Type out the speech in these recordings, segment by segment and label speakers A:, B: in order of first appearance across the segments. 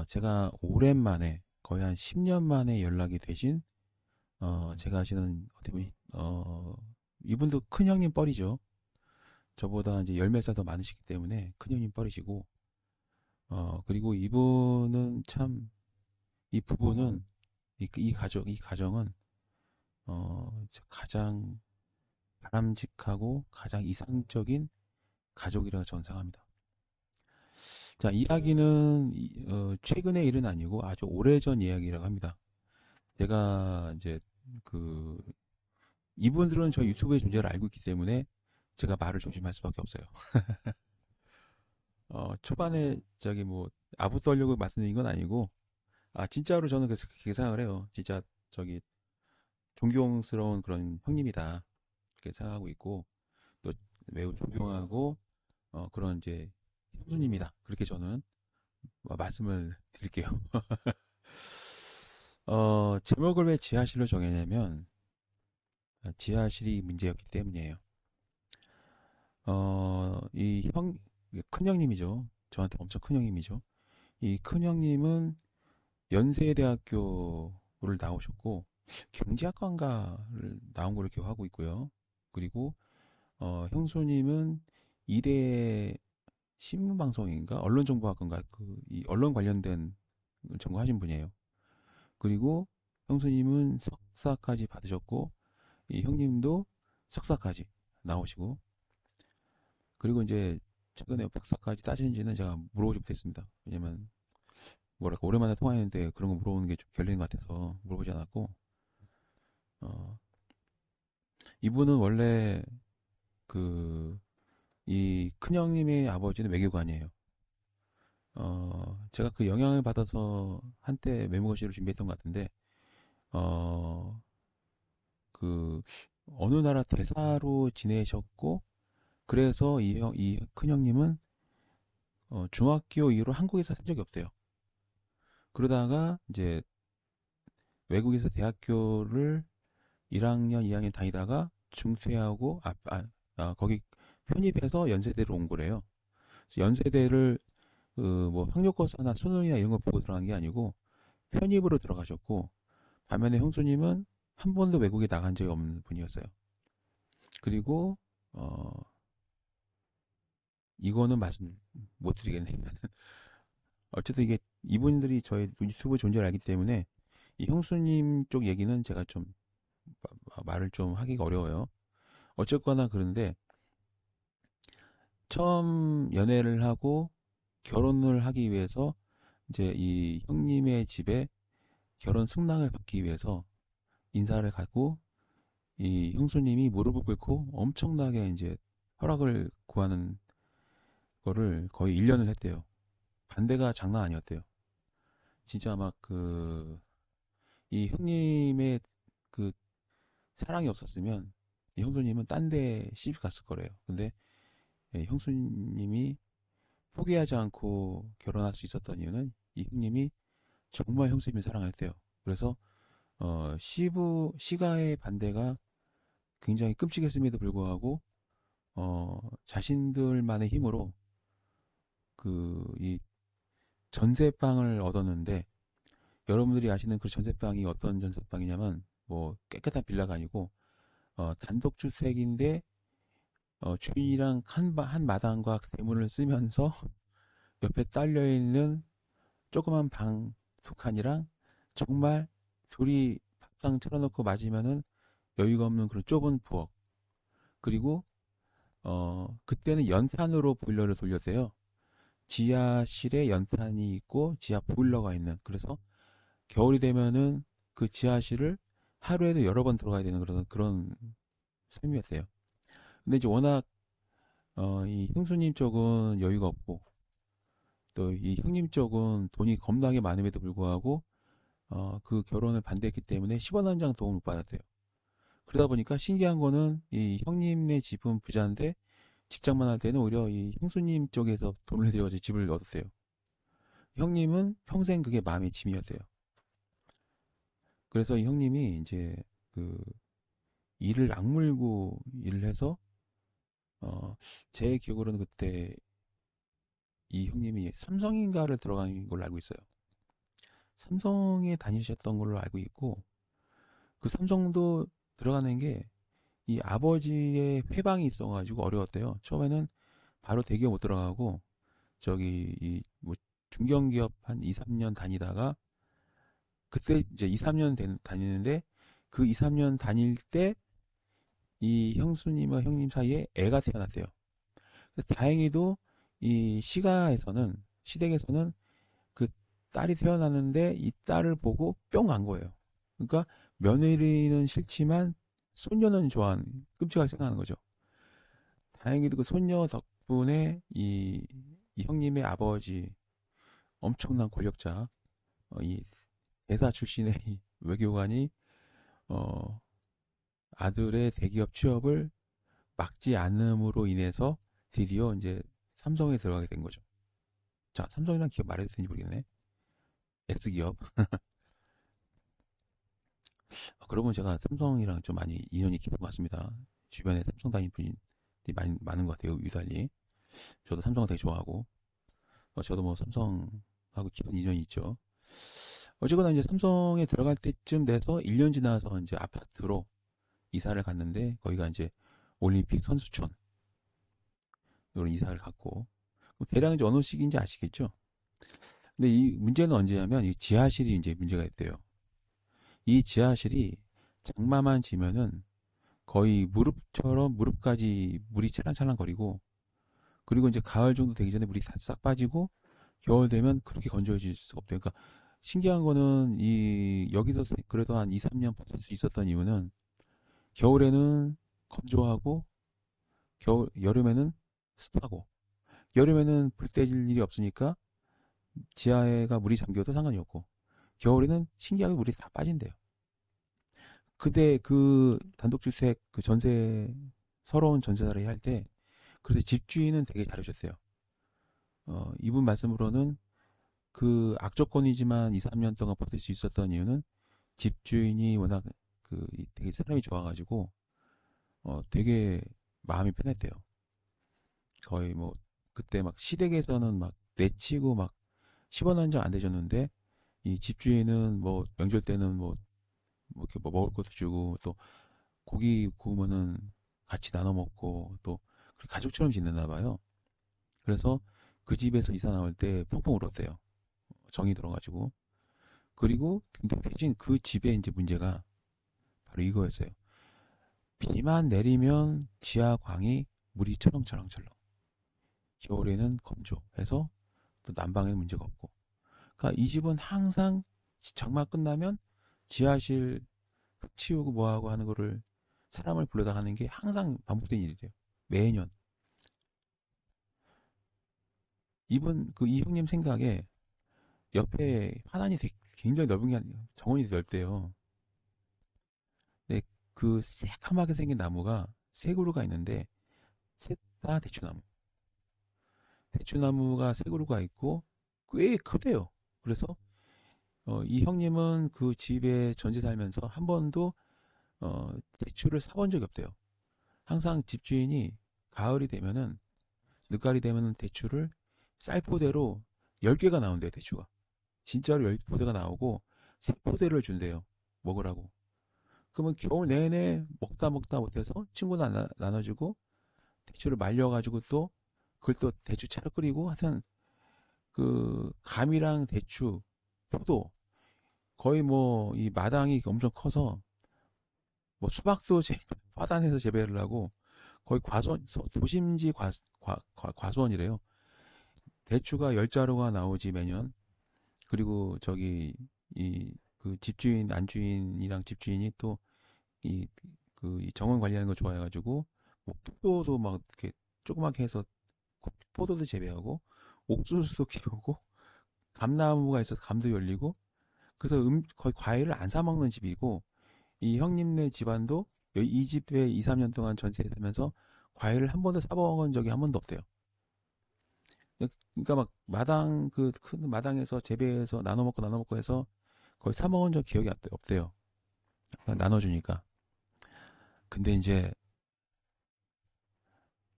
A: 제가 오랜만에, 거의 한 10년 만에 연락이 되신, 제가 아시는, 어떻게 보면, 이분도 큰형님 뻘이죠. 저보다 이제 열 몇 살 더 많으시기 때문에 큰형님 뻘이시고, 그리고 이분은 참, 이 부부는, 이 가정은, 가장 바람직하고 가장 이상적인 가족이라고 저는 생각합니다. 자, 이야기는, 최근의 일은 아니고 아주 오래전 이야기라고 합니다. 제가 이제, 그, 이분들은 저 유튜브의 존재를 알고 있기 때문에 제가 말을 조심할 수밖에 없어요. 초반에 저기 뭐 아부 떨려고 말씀드린 건 아니고, 진짜로 저는 그렇게 생각을 해요. 진짜 저기 존경스러운 그런 형님이다. 그렇게 생각하고 있고, 또 매우 존경하고, 그런 이제 형수님이다. 그렇게 저는 말씀을 드릴게요. 제목을 왜 지하실로 정했냐면, 지하실이 문제였기 때문이에요. 이 큰형님이죠. 저한테 엄청 큰형님이죠. 이 큰형님은 연세대학교를 나오셨고, 경제학과인가를 나온 걸로 기억하고 있고요. 그리고, 형수님은 이대 신문방송인가? 언론정보학과인가? 이 언론 관련된 전공하신 분이에요. 그리고 형수님은 석사까지 받으셨고, 이 형님도 석사까지 나오시고, 그리고 이제 최근에 박사까지 따지는지는 제가 물어보지 못했습니다. 왜냐면 뭐랄까 오랜만에 통화했는데 그런 거 물어보는 게 좀 결례인 것 같아서 물어보지 않았고, 어, 이분은 원래 그 이 큰형님의 아버지는 외교관이에요. 제가 그 영향을 받아서 한때 외무고시를 준비했던 것 같은데, 어, 그 어느 나라 대사로 지내셨고, 그래서 이 큰형님은 중학교 이후로 한국에서 산 적이 없대요. 그러다가 이제 외국에서 대학교를 1학년, 2학년 다니다가 중퇴하고 거기 편입해서 연세대로 온 거래요. 그래서 연세대를 뭐 학력고사나 수능이나 이런 거 보고 들어간 게 아니고 편입으로 들어가셨고, 반면에 형수님은 한 번도 외국에 나간 적이 없는 분이었어요. 그리고 어 이거는 말씀 못 드리겠네요. 어쨌든 이게 이분들이 저의 유튜브 존재를 알기 때문에 이 형수님 쪽 얘기는 제가 좀 말을 좀 하기가 어려워요. 어쨌거나 그런데 처음 연애를 하고 결혼을 하기 위해서 이제 이 형님의 집에 결혼 승낙을 받기 위해서 인사를 가고, 이 형수님이 무릎을 꿇고 엄청나게 이제 허락을 구하는 거를 거의 1년을 했대요. 반대가 장난 아니었대요. 진짜 막 이 형님의 그 사랑이 없었으면 이 형수님은 딴데 시집 갔을 거래요. 근데 형수님이 포기하지 않고 결혼할 수 있었던 이유는 이 형님이 정말 형수님을 사랑했대요. 그래서 시가의 반대가 굉장히 끔찍했음에도 불구하고 자신들만의 힘으로 이 전세방을 얻었는데, 여러분들이 아시는 그 전세방이 어떤 전세방이냐면 뭐 깨끗한 빌라가 아니고 단독주택인데 주인이랑 한 마당과 대문을 쓰면서 옆에 딸려 있는 조그만 방 두 칸이랑 정말 둘이 밥상 차려놓고 맞으면은 여유가 없는 그런 좁은 부엌. 그리고 그때는 연탄으로 보일러를 돌렸대요. 지하실에 연탄이 있고 지하 보일러가 있는. 그래서 겨울이 되면은 그 지하실을 하루에도 여러 번 들어가야 되는 그런 삶이었대요. 근데 이제 워낙 이 형수님 쪽은 여유가 없고 또 이 형님 쪽은 돈이 겁나게 많음에도 불구하고 그 결혼을 반대했기 때문에 10원 한 장 도움 못 받았대요. 그러다 보니까 신기한 거는 이 형님네 집은 부자인데 직장만 할 때는 오히려 이 형수님 쪽에서 돈을 들여서 집을 얻었대요. 형님은 평생 그게 마음의 짐이었대요. 그래서 이 형님이 이제 그 이를 악물고 일을 해서 어, 제 기억으로는 그때 이 형님이 삼성인가를 들어간 걸로 알고 있어요. 삼성에 다니셨던 걸로 알고 있고, 그 삼성도 들어가는 게 이 아버지의 회방이 있어가지고 어려웠대요. 처음에는 바로 대기업 못 들어가고, 저기, 뭐 중견기업 한 2, 3년 다니다가, 그때 이제 2, 3년 다니는데, 그 2, 3년 다닐 때, 이 형수님과 형님 사이에 애가 태어났대요. 그래서 다행히도 이 시댁에서는 그 딸이 태어났는데 이 딸을 보고 뿅 간 거예요. 그러니까 며느리는 싫지만 손녀는 좋아하는, 끔찍하게 생각하는 거죠. 다행히도 그 손녀 덕분에 이 형님의 아버지, 엄청난 권력자, 이 대사 출신의 이 외교관이 어, 아들의 대기업 취업을 막지 않음으로 인해서 드디어 이제 삼성에 들어가게 된 거죠. 자, 삼성이란 기업 말해도 되는지 모르겠네. S기업. 그러고 제가 삼성이랑 좀 많이 인연이 깊은 것 같습니다. 주변에 삼성 다니는 분이 많은 것 같아요. 유달리. 저도 삼성을 되게 좋아하고, 저도 뭐 삼성하고 깊은 인연이 있죠. 어쨌거나 이제 삼성에 들어갈 때쯤 돼서 1년 지나서 이제 아파트로 이사를 갔는데, 거기가 이제 올림픽 선수촌, 이런 이사를 갔고, 대략 이제 어느 시기인지 아시겠죠? 근데 이 문제는 언제냐면, 이 지하실이 이제 문제가 있대요. 이 지하실이 장마만 지면은 거의 무릎까지 물이 찰랑찰랑 거리고, 그리고 이제 가을 정도 되기 전에 물이 다 싹 빠지고, 겨울 되면 그렇게 건조해질 수가 없대요. 그러니까 신기한 거는 여기서 그래도 한 2, 3년 버틸 수 있었던 이유는, 겨울에는 건조하고, 여름에는 습하고, 여름에는 불 때질 일이 없으니까 지하에가 물이 잠겨도 상관이 없고, 겨울에는 신기하게 물이 다 빠진대요. 그때 그 단독주택 그 서러운 전세살이 할 때, 그래서 집주인은 되게 잘해줬대요. 이분 말씀으로는 그 악조건이지만 2, 3년 동안 버틸 수 있었던 이유는 집주인이 워낙 되게 사람이 좋아가지고, 되게 마음이 편했대요. 거의 뭐, 그때 막 시댁에서는 막 내치고 막 10원 한 장 안 대줬는데, 이 집주인은 뭐 명절 때는 뭐 이렇게 뭐 먹을 것도 주고, 또 고기 구우면은 같이 나눠 먹고, 또 가족처럼 지냈나 봐요. 그래서 그 집에서 이사 나올 때 펑펑 울었대요. 정이 들어가지고. 그리고 근데 대신 그 집에 이제 문제가 바로 이거였어요. 비만 내리면 지하광이 물이 철렁철렁철렁. 겨울에는 건조해서 또 난방에는 문제가 없고. 그러니까 이 집은 항상 장마 끝나면 지하실 흙 치우고 뭐하고 하는 거를 사람을 불러다 하는 게 항상 반복된 일이래요. 매년. 이 형님 생각에 옆에 화단이 굉장히 넓은 게 아니에요. 정원이 넓대요. 근데 그 새카맣게 생긴 나무가 세 그루가 있는데, 셋 다 대추나무. 대추나무가 세 그루가 있고 꽤 크대요. 그래서 이 형님은 그 집에 전세 살면서 한 번도 대추를 사본 적이 없대요. 항상 집주인이 가을이 되면은, 늦가을이 되면은 대추를 쌀포대로 10개가 나온대요, 대추가. 진짜로 10포대가 나오고 세 포대를 준대요. 먹으라고. 그러면 겨울 내내 먹다 못해서 친구 나눠주고, 대추를 말려가지고 또 그걸 또 대추 차로 끓이고, 하여튼 그 감이랑 대추, 포도, 거의 뭐 이 마당이 엄청 커서 뭐 수박도 화단에서 재배를 하고, 거의 도심지 과수원이래요. 대추가 10자루가 나오지 매년. 그리고 저기 이 그 집주인 안주인이랑 집주인이 또 이 이 정원 관리하는 거 좋아해가지고, 뭐 포도도 막 이렇게 조그맣게 해서 포도도 재배하고, 옥수수도 키우고, 감나무가 있어서 감도 열리고, 그래서 거의 과일을 안 사 먹는 집이고, 이 형님네 집안도 이 집에 2, 3년 동안 전세에 살면서 과일을 한 번도 사 먹은 적이 한 번도 없대요. 그러니까 막 그 큰 마당에서 재배해서 나눠 먹고 해서 거의 사 먹은 적 기억이 없대요. 그냥 나눠주니까. 근데 이제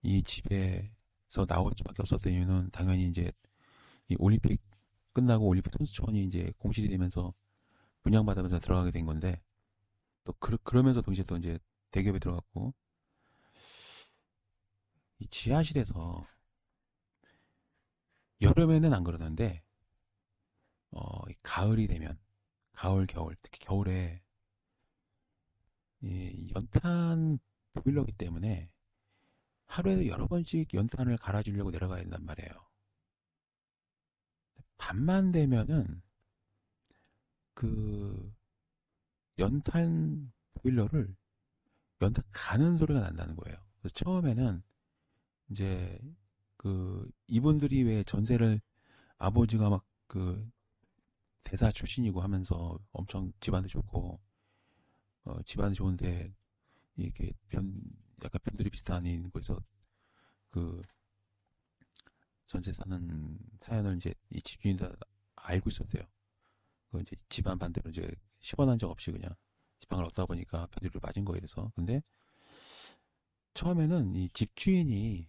A: 이 집에서 나올 수밖에 없었던 이유는 당연히 이제 이 올림픽 끝나고 올림픽 선수촌이 이제 공실이 되면서 분양받으면서 들어가게 된 건데, 또 그러면서 동시에 또 이제 대기업에 들어갔고, 이 지하실에서 여름에는 안 그러는데, 이 가을이 되면, 가을, 겨울, 특히 겨울에 이 연탄 보일러기 때문에 하루에 여러 번씩 연탄을 갈아주려고 내려가야 된단 말이에요. 밤만 되면은 그 연탄 보일러를 연탄 가는 소리가 난다는 거예요. 그래서 처음에는 이제 이분들이 왜 전세를 아버지가 막 대사 출신이고 하면서 엄청 집안도 좋고 집안이 좋은데 이게 약간 변두리 비슷한 곳에서 그 전세 사는 사연을 이제 이 집주인이 다 알고 있었대요. 그 이제 집안 반대로 이제 시원한 적 없이 그냥 지방을 얻다 보니까 변두리를 맞은 거에 대해서. 근데 처음에는 이 집주인이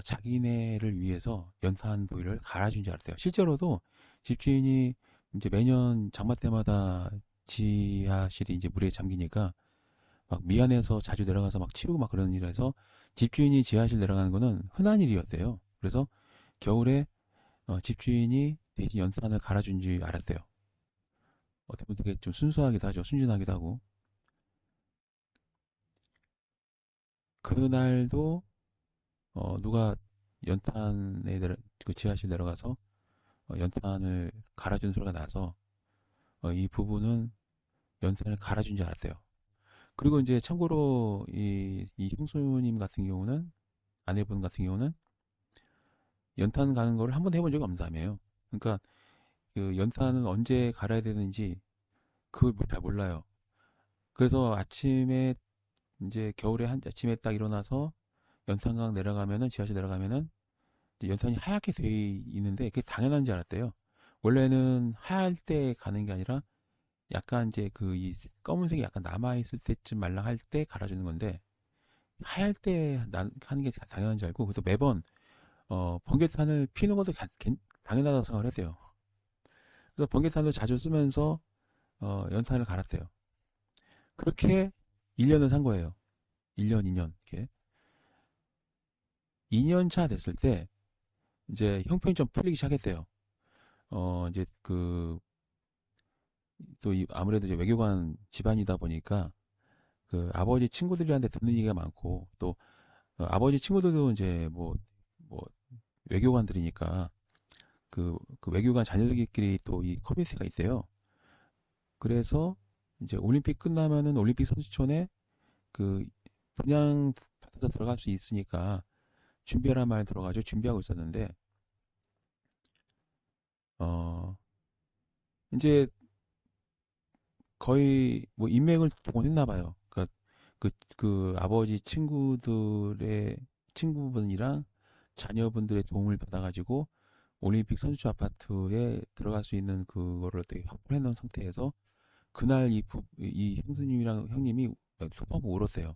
A: 자기네를 위해서 연탄 보일러를 갈아준 줄 알았대요. 실제로도 집주인이 이제 매년 장마 때마다 지하실이 이제 물에 잠기니까 막 미안해서 자주 내려가서 막 치우고 막 그러는 일을 해서 집주인이 지하실 내려가는 거는 흔한 일이었대요. 그래서 겨울에 집주인이 대신 연탄을 갈아준 줄 알았대요. 어떻게 보면 되게 좀 순수하기도 하죠. 순진하기도 하고. 그날도 누가 연탄에 그 지하실 내려가서 연탄을 갈아준 소리가 나서 이 부부는 연탄을 갈아준 줄 알았대요. 그리고 이제 참고로 이 형수님 같은 경우는 아내분 같은 경우는 연탄 가는 거를 한 번도 해본 적이 없는 사람이에요. 그러니까 그 연탄은 언제 갈아야 되는지 그걸 잘 몰라요. 그래서 아침에 이제 겨울에 한 아침에 딱 일어나서 연탄강 내려가면은 지하실 내려가면은 이제 연탄이 하얗게 돼 있는데 그게 당연한 줄 알았대요. 원래는 하얄 때 가는 게 아니라 약간 이제 이 검은색이 약간 남아있을 때쯤 말랑할 때 갈아주는 건데 하얄 때 하는 게 당연한 줄 알고 그래도 매번 번개탄을 피는 것도 당연하다고 생각을 했대요. 그래서 번개탄을 자주 쓰면서 연탄을 갈았대요. 그렇게 1년을 산 거예요. 1년, 2년 이렇게 2년 차 됐을 때 이제 형편이 좀 풀리기 시작했대요. 이제 또 아무래도 이제 외교관 집안이다 보니까 그 아버지 친구들한테 듣는 얘기가 많고 또 아버지 친구들도 이제 뭐 외교관들이니까 그 외교관 자녀들끼리 또 이 커뮤니티가 있대요. 그래서 이제 올림픽 끝나면은 올림픽 선수촌에 그 분양 받아서 들어갈 수 있으니까 준비하란 말 들어가지고 준비하고 있었는데 어 이제 거의 뭐 인맥을 동원했나 봐요. 그러니까 그 아버지 친구들의 친구분이랑 자녀분들의 도움을 받아가지고 올림픽 선수촌 아파트에 들어갈 수 있는 그거를 어떻게 확보해 놓은 상태에서 그날 이 형수님이랑 형님이 소파고 울었대요.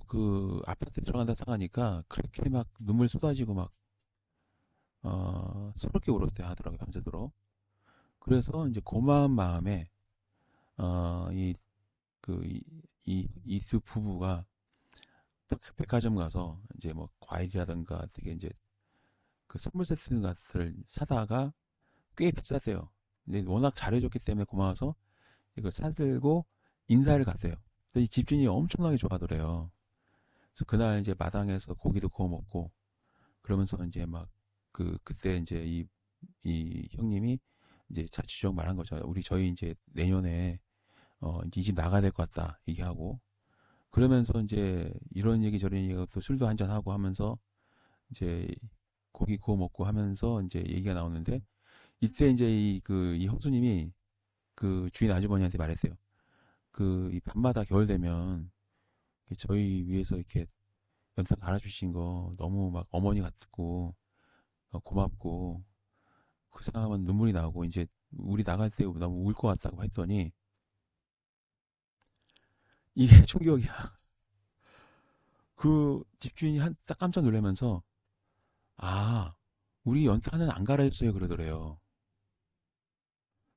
A: 그 아파트에 들어간다 생각하니까 그렇게 막 눈물 쏟아지고 막 서럽게 울었대 하더라고요 밤새도록. 그래서 이제 고마운 마음에 이 이두 부부가 백화점 가서 이제 뭐 과일이라든가 되게 이제 그 선물 세트 같은 걸 사다가 꽤 비쌌대요. 근데 워낙 잘해줬기 때문에 고마워서 이거 사들고 인사를 갔대요. 근데 이 집주인이 엄청나게 좋아하더래요. 그래서 그날 이제 마당에서 고기도 구워 먹고 그러면서 이제 막 그때 이제 이 형님이 이제 자취적 말한 거죠. 저희 이제 내년에 이제 이 집 나가야 될 것 같다 얘기하고 그러면서 이제 이런 얘기 저런 얘기 또 술도 한잔 하고 하면서 이제 고기 구워 먹고 하면서 이제 얘기가 나오는데 이때 이제 이 형수님이 그 주인 아주머니한테 말했어요. 이 밤마다 겨울 되면 저희 위해서 이렇게 연탄 갈아주신 거 너무 막 어머니 같고 고맙고 그 생각하면 눈물이 나고 이제 우리 나갈 때 너무 울 것 같다고 했더니 이게 충격이야. 그 집주인이 딱 깜짝 놀라면서 아 우리 연탄은 안 갈아줬어요 그러더래요.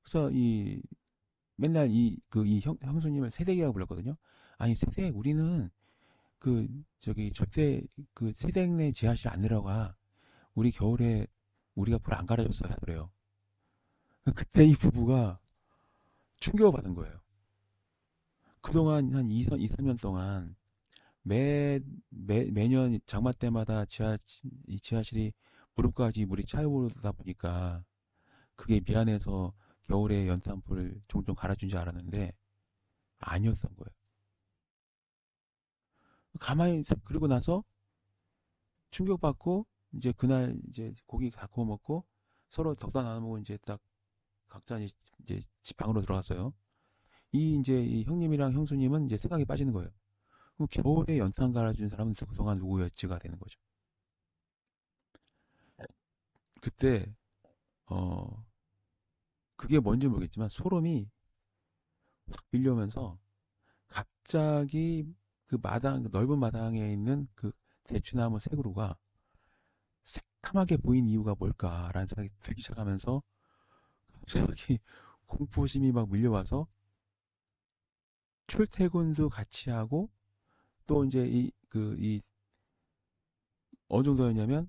A: 그래서 맨날 형수님을 세댁이라고 불렀거든요. 아니 세댁 우리는 그 저기 절대 그 세댁 내 지하실 안 내려가. 우리 겨울에 우리가 불 안 갈아줬어요 하더래요. 그때 이 부부가 충격을 받은 거예요. 그동안 한 2, 3년 동안 매년 장마 때마다 이 지하실이 무릎까지 물이 차오르다 보니까 그게 미안해서 겨울에 연탄불을 종종 갈아준 줄 알았는데 아니었던 거예요. 그러고 나서 충격받고 이제 그날 이제 고기 다 구워 먹고 서로 덕다 나누고 이제 딱 각자 이제 집 방으로 들어갔어요. 이제 이 형님이랑 형수님은 이제 생각이 빠지는 거예요. 그럼 겨울에 연탄 갈아준 사람은 그동안 누구였지가 되는 거죠. 그때 어 그게 뭔지 모르겠지만 소름이 확 밀려오면서 갑자기 그 넓은 마당에 있는 그 대추나무 새 그루가 새카맣게 보인 이유가 뭘까라는 생각이 들기 시작하면서 갑자기 공포심이 막 밀려와서 출퇴근도 같이 하고 또 이제 어느 정도였냐면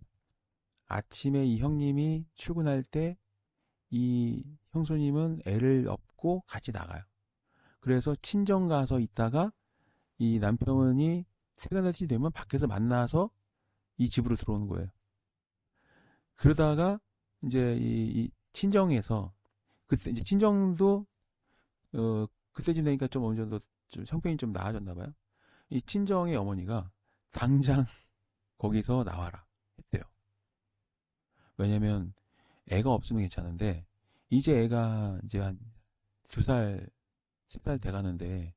A: 아침에 이 형님이 출근할 때 이 형수님은 애를 업고 같이 나가요. 그래서 친정 가서 있다가 이 남편이 퇴근할 때 되면 밖에서 만나서 이 집으로 들어오는 거예요. 그러다가 이제 이 친정에서 그때 이제 친정도 그때쯤 되니까 좀 어느 정도 좀 형편이 좀 나아졌나 봐요. 이 친정의 어머니가 당장 거기서 나와라 했대요. 왜냐면 애가 없으면 괜찮은데 이제 애가 이제 한 2살, 3살 돼가는데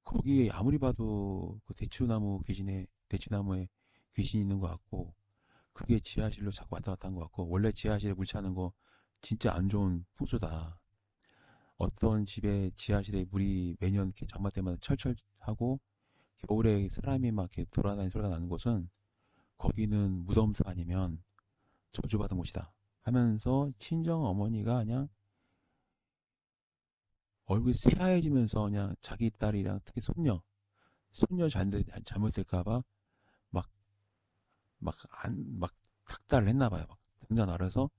A: 거기에 아무리 봐도 그 대추나무에 귀신이 있는 것 같고 그게 지하실로 자꾸 왔다 갔다 한 것 같고 원래 지하실에 물 차는 거 진짜 안 좋은 풍수다. 어떤 집에 지하실에 물이 매년 이렇게 장마 때마다 철철 하고 겨울에 사람이 막 이렇게 돌아다니는 소리가 나는 곳은 거기는 무덤수 아니면 저주받은 곳이다. 하면서 친정 어머니가 그냥 얼굴이 새하얘지면서 그냥 자기 딸이랑 특히 손녀 잘못될까봐 막, 막 닥달을 했나 봐요. 막 당장 알아서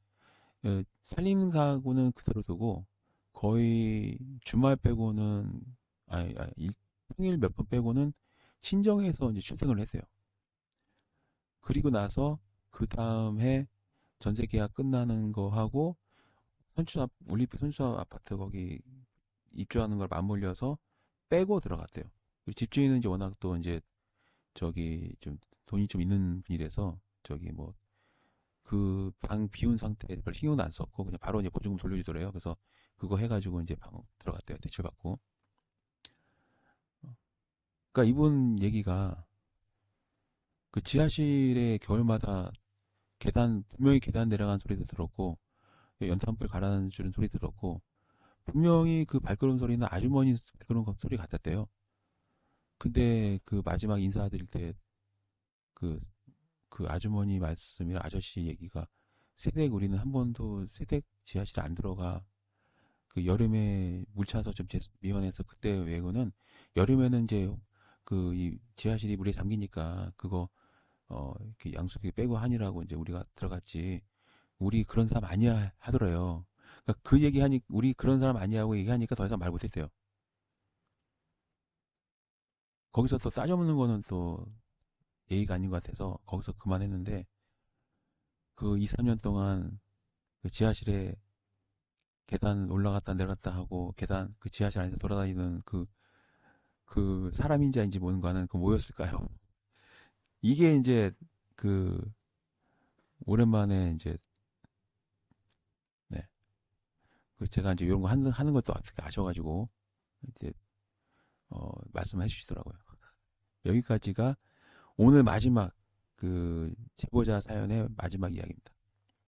A: 살림가구는 그대로 두고 거의 주말 빼고는 평일 몇 번 빼고는 친정에서 이제 출퇴근을 했대요. 그리고 나서 그 다음 해 전세 계약 끝나는 거 하고 올림픽 선수촌 아파트 거기 입주하는 걸 맞물려서 빼고 들어갔대요. 그리고 집주인은 이제 워낙 또 이제 저기 좀 돈이 좀 있는 분이라서 저기 뭐 그 방 비운 상태에 별 신경도 안 썼고 그냥 바로 이제 보증금 돌려주더래요. 그래서 그거 해가지고 이제 방 들어갔대요. 대출받고. 그러니까 이분 얘기가 그 지하실에 겨울마다 분명히 계단 내려가는 소리도 들었고 연탄불 갈아는 주는 소리 들었고 분명히 그 발걸음 소리는 아주머니 발걸음 소리 같았대요. 근데 그 마지막 인사드릴 때 그 아주머니 말씀이나 아저씨 얘기가 세댁 우리는 한 번도 세댁 지하실에 안 들어가. 그 여름에 물 차서 좀 미원해서 그때 외고는 여름에는 이제 이 지하실이 물에 잠기니까 그거 이렇게 양수기 빼고 하니라고 이제 우리가 들어갔지. 우리 그런 사람 아니야 하더래요. 그러니까 그 얘기하니 우리 그런 사람 아니야고 얘기하니까 더 이상 말 못했대요. 거기서 또 따져묻는 거는 또 예의가 아닌 것 같아서 거기서 그만했는데 그 2, 3년 동안 그 지하실에 계단 올라갔다 내려갔다 하고 계단 그 지하실 안에서 돌아다니는 그 사람인지 아닌지 모르는 거는 그 뭐였을까요? 이게 이제 그 오랜만에 이제 네. 그 제가 이제 이런 거 하는 것도 어떻게 아셔가지고 이제 말씀해 주시더라고요. 여기까지가 오늘 마지막 그 제보자 사연의 마지막 이야기입니다.